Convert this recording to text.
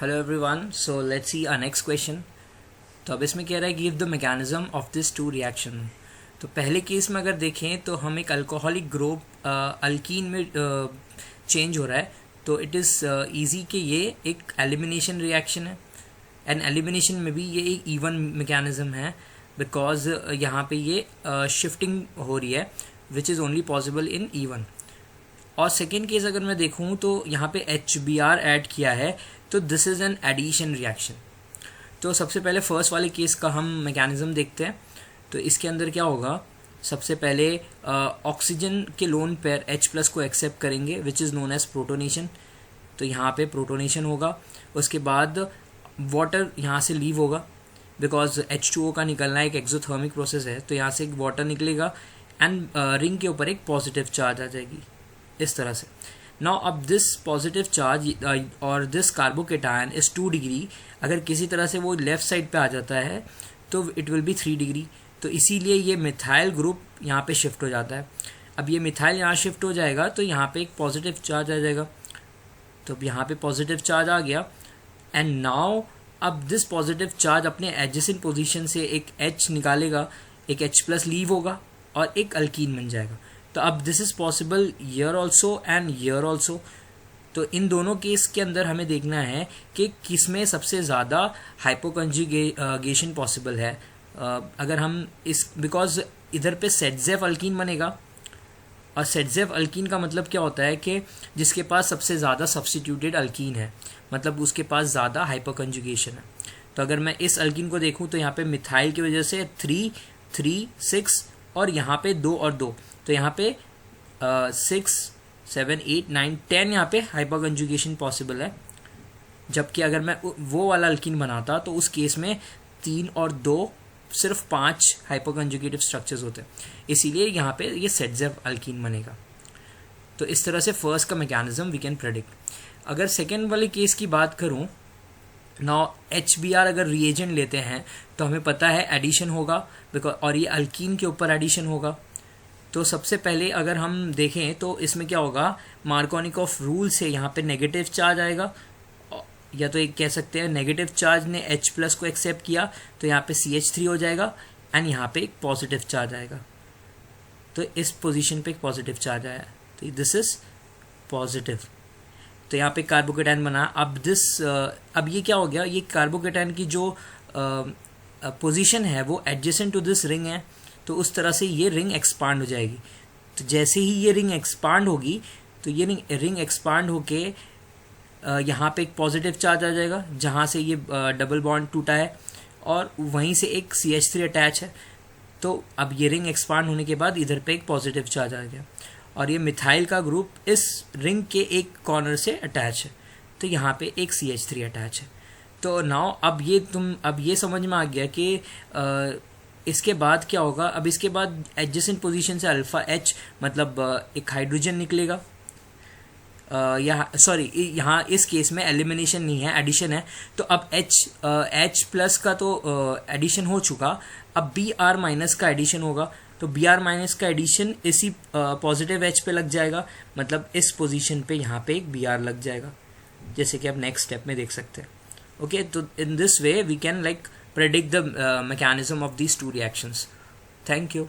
Hello everyone, so let's see our next question. तो अब इसमें कह रहा है give the mechanism of this two reaction. तो पहले केस में अगर देखें तो हम एक अल्कोहलिक ग्रुप अल्कीन में चेंज हो रहा है, तो इट इज़ ईजी कि ये एक एलिमिनेशन रिएक्शन है। एंड एलिमिनेशन में भी ये एक इवन मैकेनिज्म है बिकॉज यहाँ पे ये शिफ्टिंग हो रही है which is only possible in even. और सेकेंड केस अगर मैं देखूँ तो यहाँ पे HBr ऐड किया है, तो this is an addition reaction. तो सबसे पहले फर्स्ट वाले केस का हम मैकेनिज्म देखते हैं। तो इसके अंदर क्या होगा, सबसे पहले ऑक्सीजन के लोन पेयर H+ को एक्सेप्ट करेंगे which is known as protonation. तो यहाँ पे प्रोटोनेशन होगा। उसके बाद वाटर यहाँ से लीव होगा बिकॉज H2O का निकलना एक एक्सोथर्मिक प्रोसेस है, तो यहाँ से एक वाटर निकलेगा एंड रिंग के ऊपर एक पॉजिटिव चार्ज आ जाएगी इस तरह से। नाउ अब दिस पॉजिटिव चार्ज और दिस कार्बोकेटायन इज 2 डिग्री, अगर किसी तरह से वो लेफ्ट साइड पे आ जाता है तो इट विल बी 3 डिग्री। तो इसीलिए ये मिथाइल ग्रुप यहाँ पे शिफ्ट हो जाता है। अब ये मिथाइल यहाँ शिफ्ट हो जाएगा तो यहाँ पे एक पॉजिटिव चार्ज आ जाएगा। तो अब यहाँ पे पॉजिटिव चार्ज आ गया एंड नाउ अब दिस पॉजिटिव चार्ज अपने एडजेसेंट पोजीशन से एक H निकालेगा, एक H+ लीव होगा और एक अल्कीन बन जाएगा। तो अब this is possible year also and year also. तो इन दोनों केस के अंदर हमें देखना है कि किस में सबसे ज़्यादा हाइपोकंजुगेशन पॉसिबल है। अगर हम इस बिकॉज इधर पे सेटजेफ अल्कीन बनेगा, और सेटजेफ अल्कीन का मतलब क्या होता है कि जिसके पास सबसे ज़्यादा सब्स्टिट्यूटेड अल्कीन है, मतलब उसके पास ज़्यादा हाइपोकंजुगेशन है। तो अगर मैं इस अल्कीन को देखूँ तो यहाँ पे मिथाइल की वजह से 3, 3, 6 और यहाँ पे 2 और 2, तो यहाँ पे 6, 7, 8, 9, 10 यहाँ पे हाइपोकंजुगेशन पॉसिबल है। जबकि अगर मैं वो वाला अल्कीन बनाता तो उस केस में 3 और 2 सिर्फ 5 हाइपोकंजुगेटिव स्ट्रक्चर्स होते हैं, इसीलिए यहाँ पे ये सेटजेफ अल्कीन बनेगा। तो इस तरह से फर्स्ट का मैकेनिज्म वी कैन प्रेडिक्ट। अगर सेकेंड वाले केस की बात करूँ, नाउ HBr अगर रिएजेंट लेते हैं तो हमें पता है एडिशन होगा बिकॉज, और ये अल्कीन के ऊपर एडिशन होगा। तो सबसे पहले अगर हम देखें तो इसमें क्या होगा, मार्कोनिकॉफ रूल से यहाँ पे नेगेटिव चार्ज आएगा, या तो एक कह सकते हैं नेगेटिव चार्ज ने H+ को एक्सेप्ट किया तो यहाँ पे CH3 हो जाएगा एंड यहाँ पे एक पॉजिटिव चार्ज आएगा। तो इस पोजीशन पे एक पॉजिटिव चार्ज आया, तो दिस इज पॉजिटिव। तो यहाँ पे कार्बोकेटायन बना। अब ये क्या हो गया, ये कार्बोकेटायन की जो पोजीशन है वो एडजेसेंट टू दिस रिंग है, तो उस तरह से ये रिंग एक्सपांड हो जाएगी। तो जैसे ही ये रिंग एक्सपांड होगी तो ये रिंग एक्सपांड होके यहाँ पे एक पॉजिटिव चार्ज आ जाएगा जहाँ से ये डबल बॉन्ड टूटा है, और वहीं से एक CH3 अटैच है। तो अब ये रिंग एक्सपांड होने के बाद इधर पे एक पॉजिटिव चार्ज आ गया, और ये मिथाइल का ग्रुप इस रिंग के एक कॉर्नर से अटैच है, तो यहाँ पे एक CH3 अटैच है। तो नाउ अब ये समझ में आ गया कि इसके बाद क्या होगा। अब इसके बाद एडजेसेंट पोजीशन से अल्फा H मतलब एक हाइड्रोजन निकलेगा। यहाँ इस केस में एलिमिनेशन नहीं है, एडिशन है। तो अब H+ का तो एडिशन हो चुका, अब Br- का एडिशन होगा। तो Br- का एडिशन इसी पॉजिटिव H पे लग जाएगा, मतलब इस पोजीशन पे यहाँ पे एक Br लग जाएगा, जैसे कि आप नेक्स्ट स्टेप में देख सकते हैं। ओके, तो in this way we can predict the mechanism of these two reactions. Thank you.